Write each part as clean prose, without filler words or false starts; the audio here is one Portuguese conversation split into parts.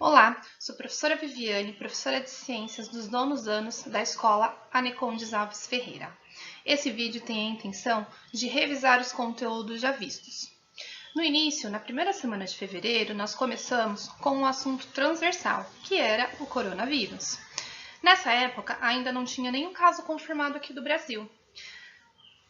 Olá, sou professora Viviane, professora de Ciências dos nonos anos da Escola Anecondes Alves Ferreira. Esse vídeo tem a intenção de revisar os conteúdos já vistos. No início, na primeira semana de fevereiro, nós começamos com um assunto transversal, que era o coronavírus. Nessa época, ainda não tinha nenhum caso confirmado aqui do Brasil.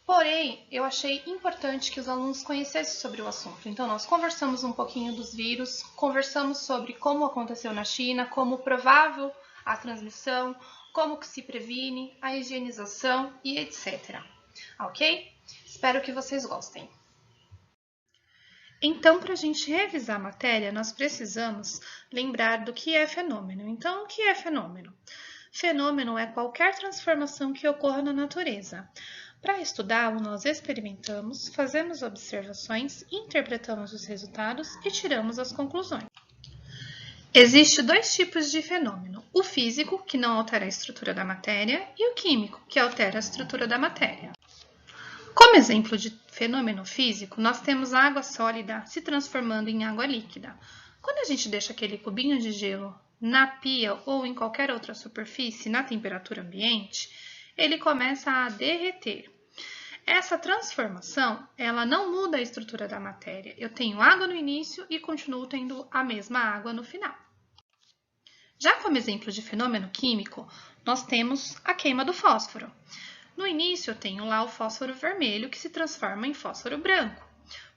Porém, eu achei importante que os alunos conhecessem sobre o assunto. Então, nós conversamos um pouquinho dos vírus, conversamos sobre como aconteceu na China, como provável a transmissão, como que se previne, a higienização e etc. Ok? Espero que vocês gostem. Então, para a gente revisar a matéria, nós precisamos lembrar do que é fenômeno. Então, o que é fenômeno? Fenômeno é qualquer transformação que ocorra na natureza. Para estudá-lo, nós experimentamos, fazemos observações, interpretamos os resultados e tiramos as conclusões. Existem dois tipos de fenômeno: o físico, que não altera a estrutura da matéria, e o químico, que altera a estrutura da matéria. Como exemplo de fenômeno físico, nós temos a água sólida se transformando em água líquida. Quando a gente deixa aquele cubinho de gelo na pia ou em qualquer outra superfície na temperatura ambiente, ele começa a derreter. Essa transformação, ela não muda a estrutura da matéria. Eu tenho água no início e continuo tendo a mesma água no final. Já como exemplo de fenômeno químico, nós temos a queima do fósforo. No início, eu tenho lá o fósforo vermelho que se transforma em fósforo branco.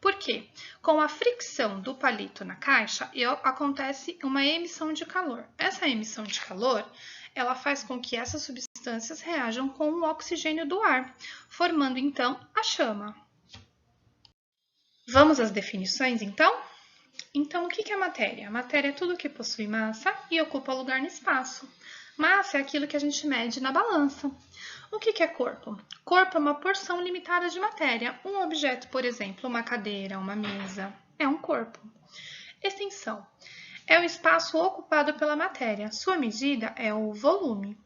Por quê? Com a fricção do palito na caixa, acontece uma emissão de calor. Essa emissão de calor, ela faz com que essas substâncias reajam com o oxigênio do ar, formando então a chama. Vamos às definições então? Então, o que é matéria? A matéria é tudo que possui massa e ocupa lugar no espaço. Massa é aquilo que a gente mede na balança. O que é corpo? Corpo é uma porção limitada de matéria. Um objeto, por exemplo, uma cadeira, uma mesa, é um corpo. Extensão é o espaço ocupado pela matéria. Sua medida é o volume.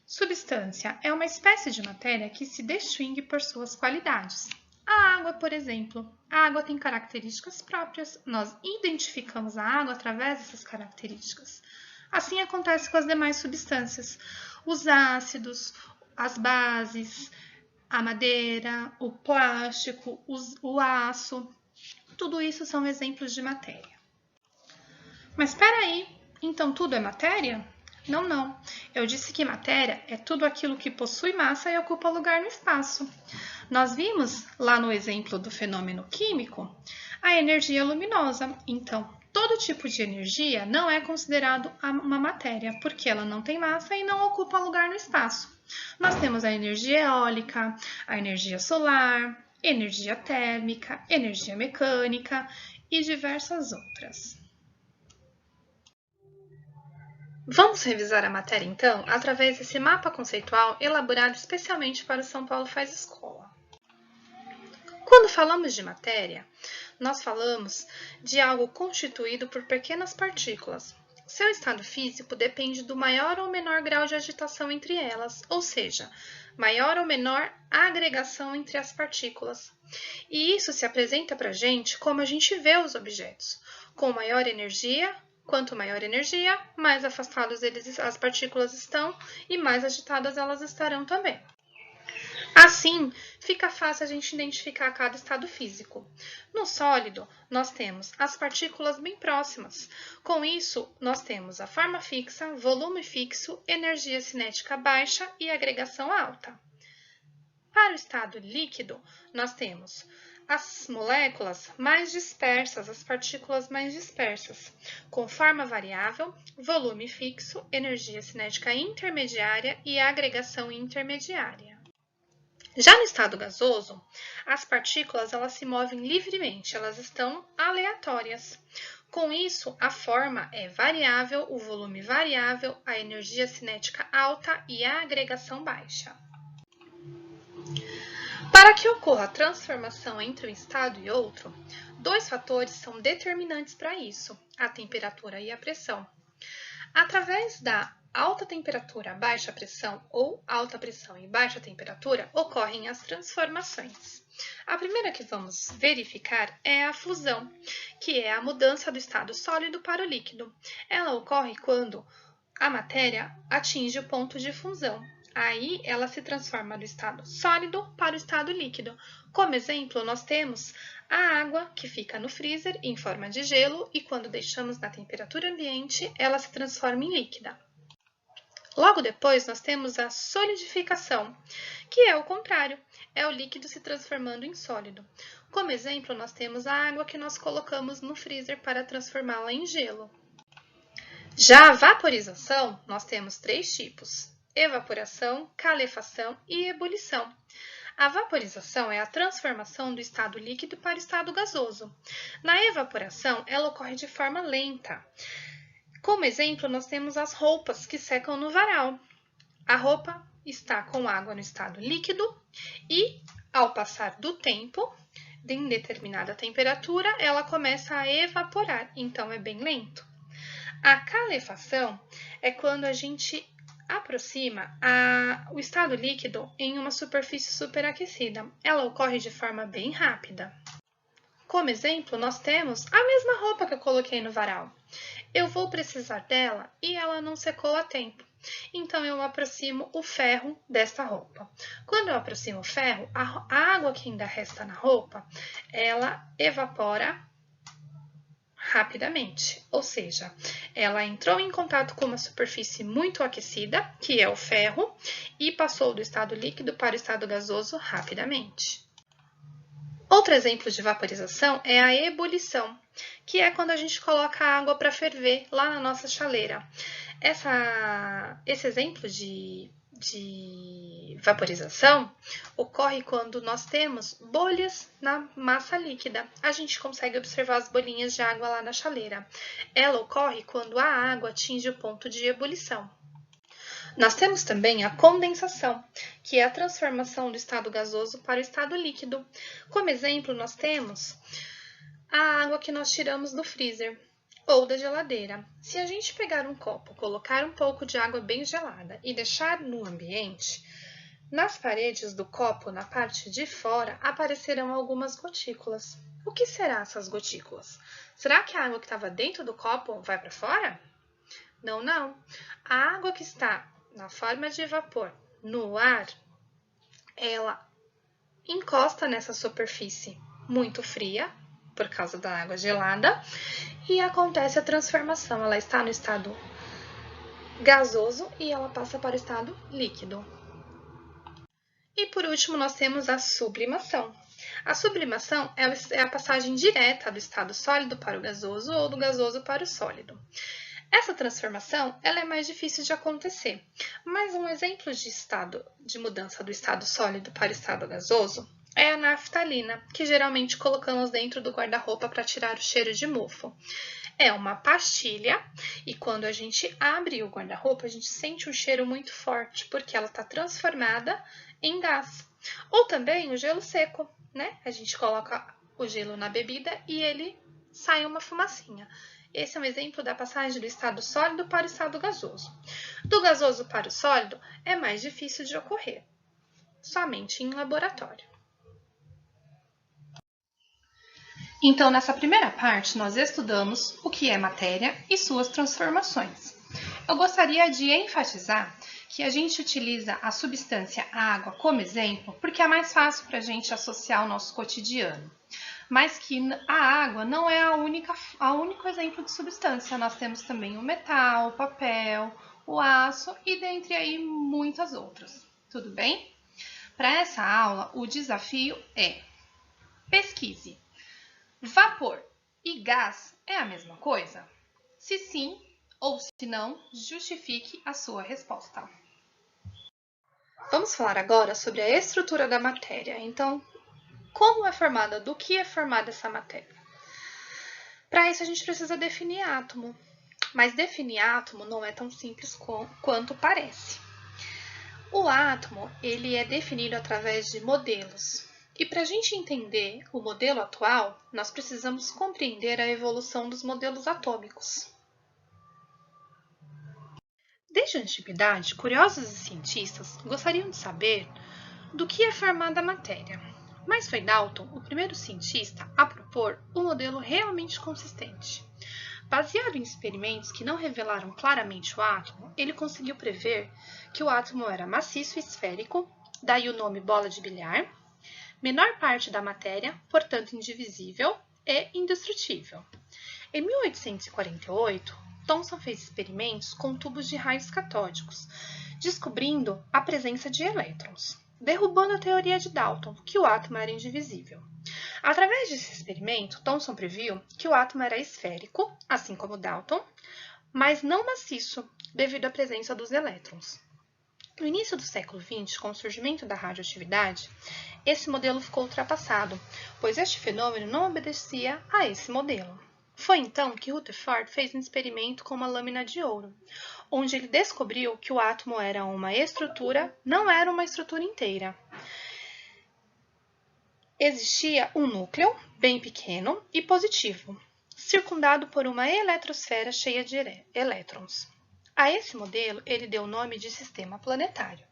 Substância é uma espécie de matéria que se distingue por suas qualidades. A água, por exemplo. A água tem características próprias. Nós identificamos a água através dessas características. Assim acontece com as demais substâncias. Os ácidos, as bases, a madeira, o plástico, o aço, tudo isso são exemplos de matéria. Mas espera aí, então tudo é matéria? Não. Eu disse que matéria é tudo aquilo que possui massa e ocupa lugar no espaço. Nós vimos lá no exemplo do fenômeno químico a energia luminosa. Então, todo tipo de energia não é considerado uma matéria, porque ela não tem massa e não ocupa lugar no espaço. Nós temos a energia eólica, a energia solar, energia térmica, energia mecânica e diversas outras. Vamos revisar a matéria, então, através desse mapa conceitual elaborado especialmente para o São Paulo Faz Escola. Quando falamos de matéria, nós falamos de algo constituído por pequenas partículas. Seu estado físico depende do maior ou menor grau de agitação entre elas, ou seja, maior ou menor agregação entre as partículas. E isso se apresenta para a gente como a gente vê os objetos, com maior energia. Quanto maior energia, mais afastados as partículas estão e mais agitadas elas estarão também. Assim, fica fácil a gente identificar cada estado físico. No sólido, nós temos as partículas bem próximas. Com isso, nós temos a forma fixa, volume fixo, energia cinética baixa e agregação alta. Para o estado líquido, nós temos as moléculas mais dispersas, as partículas mais dispersas, com forma variável, volume fixo, energia cinética intermediária e agregação intermediária. Já no estado gasoso, as partículas elas se movem livremente, elas estão aleatórias. Com isso, a forma é variável, o volume variável, a energia cinética alta e a agregação baixa. Para que ocorra a transformação entre um estado e outro, dois fatores são determinantes para isso, a temperatura e a pressão. Através da alta temperatura, baixa pressão ou alta pressão e baixa temperatura, ocorrem as transformações. A primeira que vamos verificar é a fusão, que é a mudança do estado sólido para o líquido. Ela ocorre quando a matéria atinge o ponto de fusão. Aí ela se transforma do estado sólido para o estado líquido. Como exemplo, nós temos a água que fica no freezer em forma de gelo e quando deixamos na temperatura ambiente, ela se transforma em líquida. Logo depois, nós temos a solidificação, que é o contrário, é o líquido se transformando em sólido. Como exemplo, nós temos a água que nós colocamos no freezer para transformá-la em gelo. Já a vaporização, nós temos 3 tipos: evaporação, calefação e ebulição. A vaporização é a transformação do estado líquido para o estado gasoso. Na evaporação, ela ocorre de forma lenta. Como exemplo, nós temos as roupas que secam no varal. A roupa está com água no estado líquido e, ao passar do tempo, em determinada temperatura, ela começa a evaporar, então é bem lento. A calefação é quando a gente aproxima o estado líquido em uma superfície superaquecida. Ela ocorre de forma bem rápida. Como exemplo, nós temos a mesma roupa que eu coloquei no varal. Eu vou precisar dela e ela não secou a tempo. Então, eu aproximo o ferro desta roupa. Quando eu aproximo o ferro, a água que ainda resta na roupa, ela evapora rapidamente, ou seja, ela entrou em contato com uma superfície muito aquecida, que é o ferro, e passou do estado líquido para o estado gasoso rapidamente. Outro exemplo de vaporização é a ebulição, que é quando a gente coloca a água para ferver lá na nossa chaleira. Esse exemplo de vaporização ocorre quando nós temos bolhas na massa líquida. A gente consegue observar as bolinhas de água lá na chaleira. Ela ocorre quando a água atinge o ponto de ebulição. Nós temos também a condensação, que é a transformação do estado gasoso para o estado líquido. Como exemplo, nós temos a água que nós tiramos do freezer ou da geladeira. Se a gente pegar um copo, colocar um pouco de água bem gelada e deixar no ambiente, nas paredes do copo, na parte de fora, aparecerão algumas gotículas. O que serão essas gotículas? Será que a água que estava dentro do copo vai para fora? Não, não. A água que está na forma de vapor no ar, ela encosta nessa superfície muito fria, por causa da água gelada, e acontece a transformação. Ela está no estado gasoso e ela passa para o estado líquido. E por último, nós temos a sublimação. A sublimação é a passagem direta do estado sólido para o gasoso ou do gasoso para o sólido. Essa transformação ela é mais difícil de acontecer, mas um exemplo de mudança do estado sólido para o estado gasoso é a naftalina, que geralmente colocamos dentro do guarda-roupa para tirar o cheiro de mofo. É uma pastilha e quando a gente abre o guarda-roupa, a gente sente um cheiro muito forte, porque ela está transformada em gás. Ou também o gelo seco, né? A gente coloca o gelo na bebida e ele sai uma fumacinha. Esse é um exemplo da passagem do estado sólido para o estado gasoso. Do gasoso para o sólido é mais difícil de ocorrer, somente em laboratório. Então, nessa primeira parte, nós estudamos o que é matéria e suas transformações. Eu gostaria de enfatizar que a gente utiliza a substância água como exemplo porque é mais fácil para a gente associar ao nosso cotidiano. Mas que a água não é o único exemplo de substância. Nós temos também o metal, o papel, o aço e dentre aí muitas outras. Tudo bem? Para essa aula, o desafio é pesquise. Vapor e gás é a mesma coisa? Se sim ou se não, justifique a sua resposta. Vamos falar agora sobre a estrutura da matéria. Então, como é formada? Do que é formada essa matéria? Para isso, a gente precisa definir átomo. Mas definir átomo não é tão simples quanto parece. O átomo ele é definido através de modelos. E para a gente entender o modelo atual, nós precisamos compreender a evolução dos modelos atômicos. Desde a antiguidade, curiosos e cientistas gostariam de saber do que é formada a matéria, mas foi Dalton o primeiro cientista a propor um modelo realmente consistente. Baseado em experimentos que não revelaram claramente o átomo, ele conseguiu prever que o átomo era maciço e esférico, daí o nome bola de bilhar, menor parte da matéria, portanto indivisível e indestrutível. Em 1848, Thomson fez experimentos com tubos de raios catódicos, descobrindo a presença de elétrons, derrubando a teoria de Dalton, que o átomo era indivisível. Através desse experimento, Thomson previu que o átomo era esférico, assim como Dalton, mas não maciço, devido à presença dos elétrons. No início do século XX, com o surgimento da radioatividade, esse modelo ficou ultrapassado, pois este fenômeno não obedecia a esse modelo. Foi então que Rutherford fez um experimento com uma lâmina de ouro, onde ele descobriu que o átomo era uma estrutura, não era uma estrutura inteira. Existia um núcleo, bem pequeno e positivo, circundado por uma eletrosfera cheia de elétrons. A esse modelo, ele deu o nome de sistema planetário.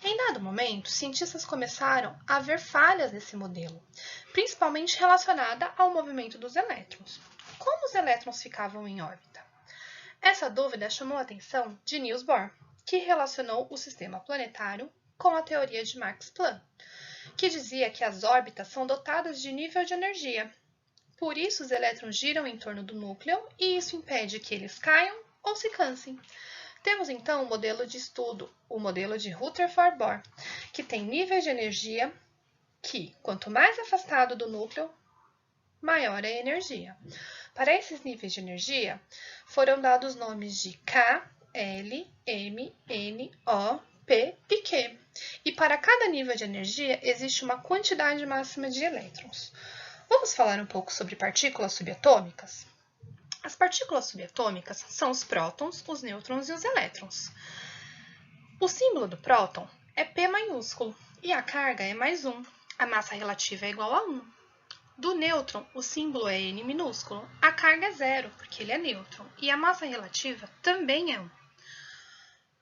Em dado momento, cientistas começaram a ver falhas nesse modelo, principalmente relacionada ao movimento dos elétrons. Como os elétrons ficavam em órbita? Essa dúvida chamou a atenção de Niels Bohr, que relacionou o sistema planetário com a teoria de Max Planck, que dizia que as órbitas são dotadas de nível de energia. Por isso, os elétrons giram em torno do núcleo e isso impede que eles caiam ou se cansem. Temos então o modelo de estudo, o modelo de Rutherford-Bohr, que tem níveis de energia que, quanto mais afastado do núcleo, maior é a energia. Para esses níveis de energia, foram dados nomes de K, L, M, N, O, P e Q. E para cada nível de energia, existe uma quantidade máxima de elétrons. Vamos falar um pouco sobre partículas subatômicas? As partículas subatômicas são os prótons, os nêutrons e os elétrons. O símbolo do próton é P maiúsculo e a carga é +1. A massa relativa é igual a 1. Do nêutron, o símbolo é N minúsculo. A carga é 0, porque ele é nêutron, e a massa relativa também é 1.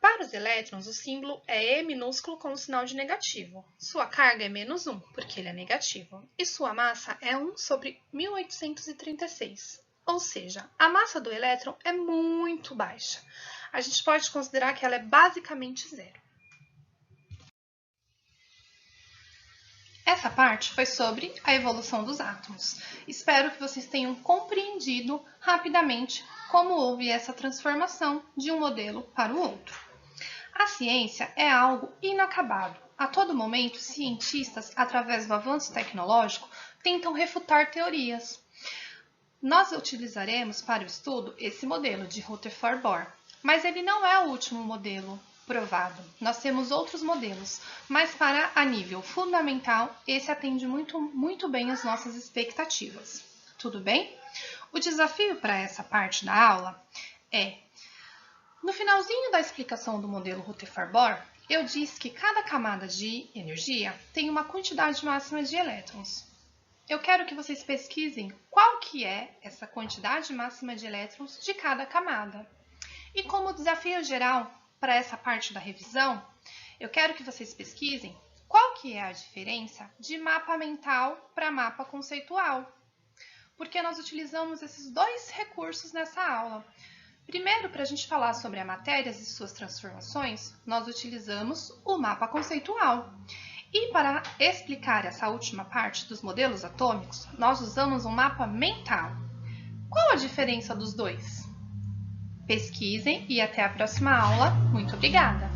Para os elétrons, o símbolo é E minúsculo com o sinal de negativo. Sua carga é -1, porque ele é negativo, e sua massa é 1 sobre 1836. Ou seja, a massa do elétron é muito baixa. A gente pode considerar que ela é basicamente zero. Essa parte foi sobre a evolução dos átomos. Espero que vocês tenham compreendido rapidamente como houve essa transformação de um modelo para o outro. A ciência é algo inacabado. A todo momento, cientistas, através do avanço tecnológico, tentam refutar teorias. Nós utilizaremos para o estudo esse modelo de Rutherford-Bohr, mas ele não é o último modelo provado. Nós temos outros modelos, mas para a nível fundamental, esse atende muito bem as nossas expectativas. Tudo bem? O desafio para essa parte da aula é: no finalzinho da explicação do modelo Rutherford-Bohr, eu disse que cada camada de energia tem uma quantidade máxima de elétrons. Eu quero que vocês pesquisem qual que é essa quantidade máxima de elétrons de cada camada. E como desafio geral para essa parte da revisão, eu quero que vocês pesquisem qual que é a diferença de mapa mental para mapa conceitual. Porque nós utilizamos esses dois recursos nessa aula. Primeiro, para a gente falar sobre a matéria e suas transformações, nós utilizamos o mapa conceitual. E para explicar essa última parte dos modelos atômicos, nós usamos um mapa mental. Qual a diferença dos dois? Pesquisem e até a próxima aula. Muito obrigada!